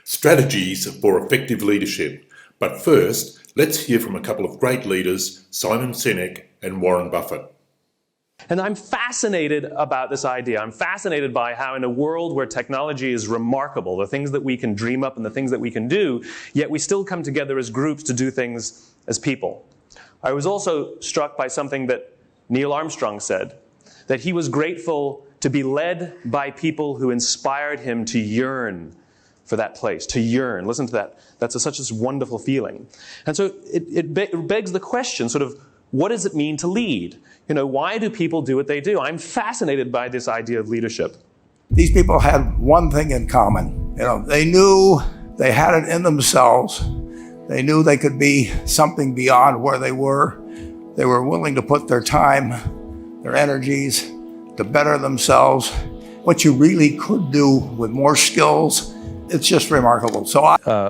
Strategies for effective leadership. But first, let's hear from a couple of great leaders, Simon Sinek and Warren Buffett. And I'm fascinated about this idea. I'm fascinated by how in a world where technology is remarkable, the things that we can dream up and the things that we can do, yet we still come together as groups to do things as people. I was also struck by something that Neil Armstrong said, that he was grateful to be led by people who inspired him to yearn for that place, to yearn. Listen to that. That's such a wonderful feeling. And so it begs the question, sort of, what does it mean to lead? Why do people do what they do? I'm fascinated by this idea of leadership. These people had one thing in common. They knew they had it in themselves. They knew they could be something beyond where they were. They were willing to put their time, their energies to better themselves. What you really could do with more skills, it's just remarkable. So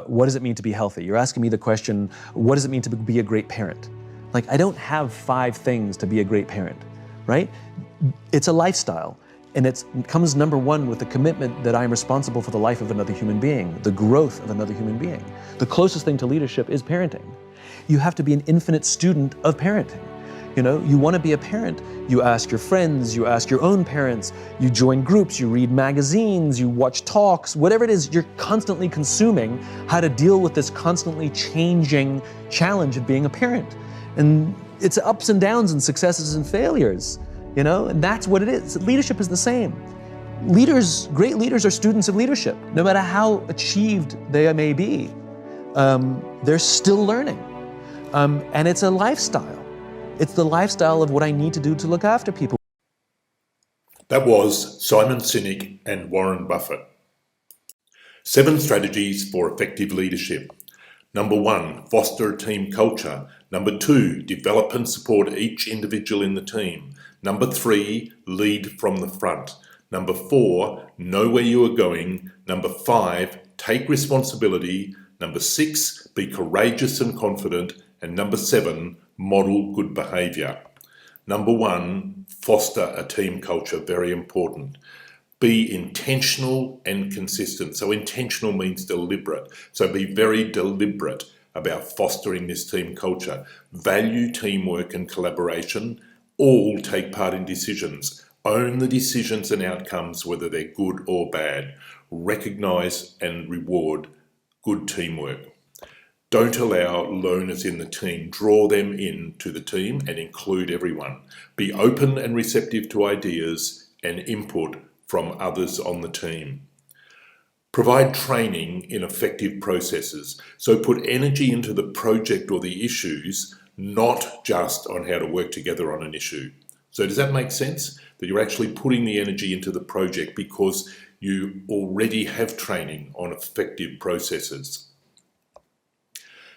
what does it mean to be healthy? You're asking me the question, what does it mean to be a great parent? Like, I don't have 5 things to be a great parent, right? It's a lifestyle. And it comes number 1 with the commitment that I'm responsible for the life of another human being, the growth of another human being. The closest thing to leadership is parenting. You have to be an infinite student of parenting. You want to be a parent, you ask your friends, you ask your own parents, you join groups, you read magazines, you watch talks, whatever it is, you're constantly consuming how to deal with this constantly changing challenge of being a parent. And it's ups and downs and successes and failures, and that's what it is. Leadership is the same. Great leaders are students of leadership. No matter how achieved they may be, they're still learning. And it's a lifestyle. It's the lifestyle of what I need to do to look after people. That was Simon Sinek and Warren Buffett. 7 strategies for effective leadership. Number 1, foster a team culture. Number 2, develop and support each individual in the team. Number 3, lead from the front. Number 4, know where you are going. Number 5, take responsibility. Number 6, be courageous and confident. And number 7, model good behaviour. Number 1, foster a team culture, very important. Be intentional and consistent. So intentional means deliberate. So be very deliberate about fostering this team culture. Value teamwork and collaboration. All take part in decisions. Own the decisions and outcomes, whether they're good or bad. Recognise and reward good teamwork. Don't allow loners in the team. Draw them into the team and include everyone. Be open and receptive to ideas and input from others on the team. Provide training in effective processes. So put energy into the project or the issues, not just on how to work together on an issue. So does that make sense? That you're actually putting the energy into the project because you already have training on effective processes.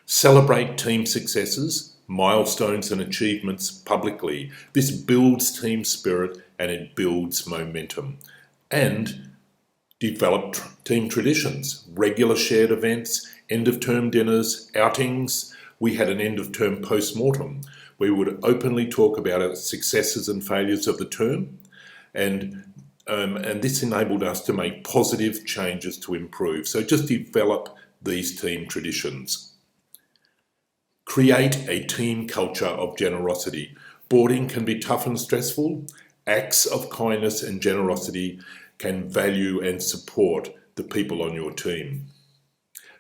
Celebrate team successes, milestones and achievements publicly. This builds team spirit and it builds momentum. And develop team traditions, regular shared events, end-of-term dinners, outings. We had an end-of-term post-mortem where we would openly talk about our successes and failures of the term, and this enabled us to make positive changes to improve. So just develop these team traditions. Create a team culture of generosity. Boarding can be tough and stressful. Acts of kindness and generosity can value and support the people on your team.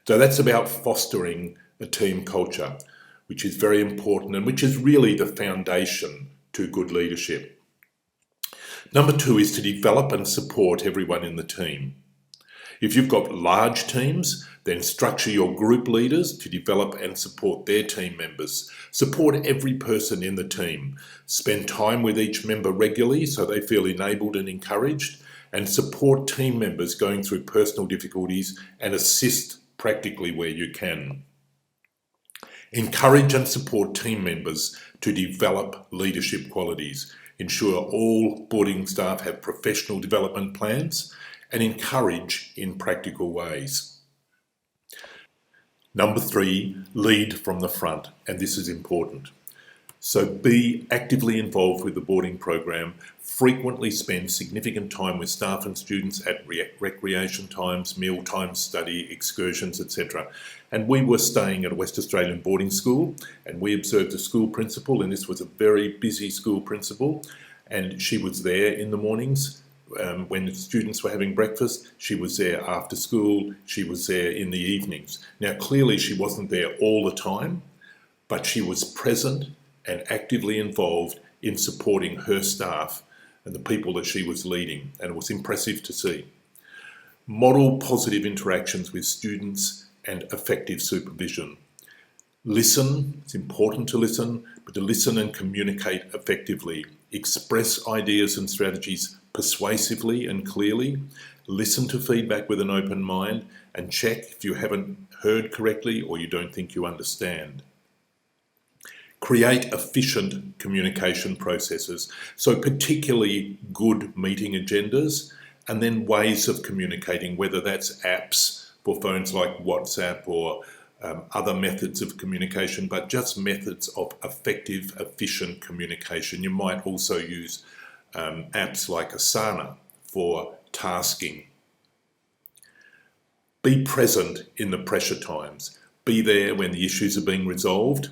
So that's about fostering a team culture, which is very important and which is really the foundation to good leadership. Number 2 is to develop and support everyone in the team. If you've got large teams, then structure your group leaders to develop and support their team members. Support every person in the team. Spend time with each member regularly so they feel enabled and encouraged, and support team members going through personal difficulties and assist practically where you can. Encourage and support team members to develop leadership qualities. Ensure all boarding staff have professional development plans and encourage in practical ways. Number 3, lead from the front, and this is important. So be actively involved with the boarding program, frequently spend significant time with staff and students at recreation times, meal times, study, excursions, etc. And we were staying at a West Australian boarding school, and we observed a school principal, and this was a very busy school principal, and she was there in the mornings when the students were having breakfast. She was there after school, she was there in the evenings. Now clearly she wasn't there all the time, but she was present and actively involved in supporting her staff and the people that she was leading, and it was impressive to see. Model positive interactions with students and effective supervision. Listen, it's important to listen, but to listen and communicate effectively. Express ideas and strategies persuasively and clearly. Listen to feedback with an open mind and check if you haven't heard correctly or you don't think you understand. Create efficient communication processes, so particularly good meeting agendas, and then ways of communicating, whether that's apps for phones like WhatsApp or other methods of communication, but just methods of effective, efficient communication. You might also use apps like Asana for tasking. Be present in the pressure times. Be there when the issues are being resolved.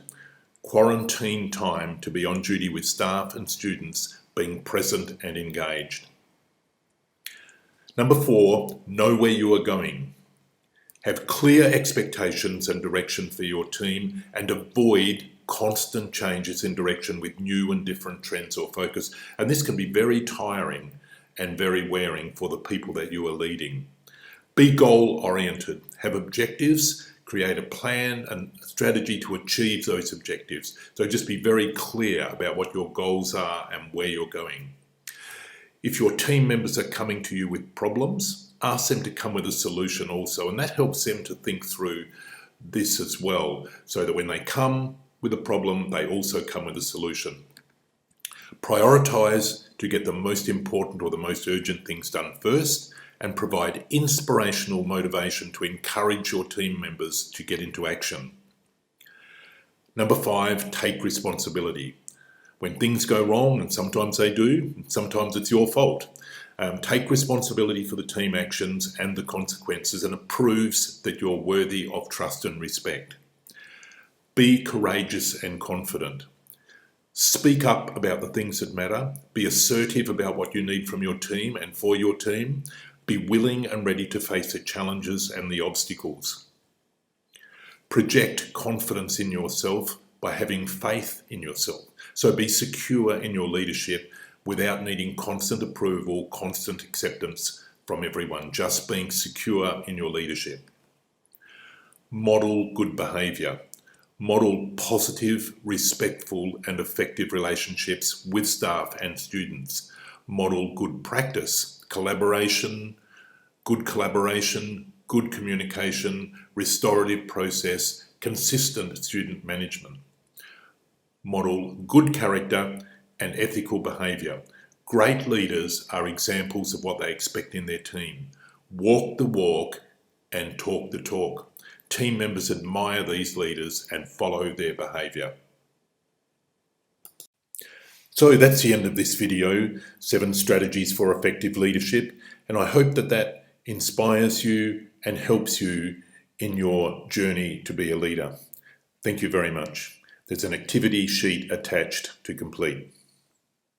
Quarantine time to be on duty with staff and students, being present and engaged. Number 4, know where you are going. Have clear expectations and direction for your team, and avoid constant changes in direction with new and different trends or focus. And this can be very tiring and very wearing for the people that you are leading. Be goal-oriented. Have objectives. Create a plan and strategy to achieve those objectives. So just be very clear about what your goals are and where you're going. If your team members are coming to you with problems, ask them to come with a solution also, and that helps them to think through this as well, so that when they come with a problem, they also come with a solution. Prioritize to get the most important or the most urgent things done first, and provide inspirational motivation to encourage your team members to get into action. Number 5, take responsibility. When things go wrong, and sometimes they do, and sometimes it's your fault, take responsibility for the team actions and the consequences, and it proves that you're worthy of trust and respect. Be courageous and confident. Speak up about the things that matter. Be assertive about what you need from your team and for your team. Be willing and ready to face the challenges and the obstacles. Project confidence in yourself by having faith in yourself. So be secure in your leadership without needing constant approval, constant acceptance from everyone, just being secure in your leadership. Model good behaviour. Model positive, respectful and effective relationships with staff and students. Model good practice. Collaboration, good communication, restorative process, consistent student management. Model good character and ethical behaviour. Great leaders are examples of what they expect in their team. Walk the walk and talk the talk. Team members admire these leaders and follow their behaviour. So that's the end of this video, 7 strategies for effective leadership, and I hope that that inspires you and helps you in your journey to be a leader. Thank you very much. There's an activity sheet attached to complete.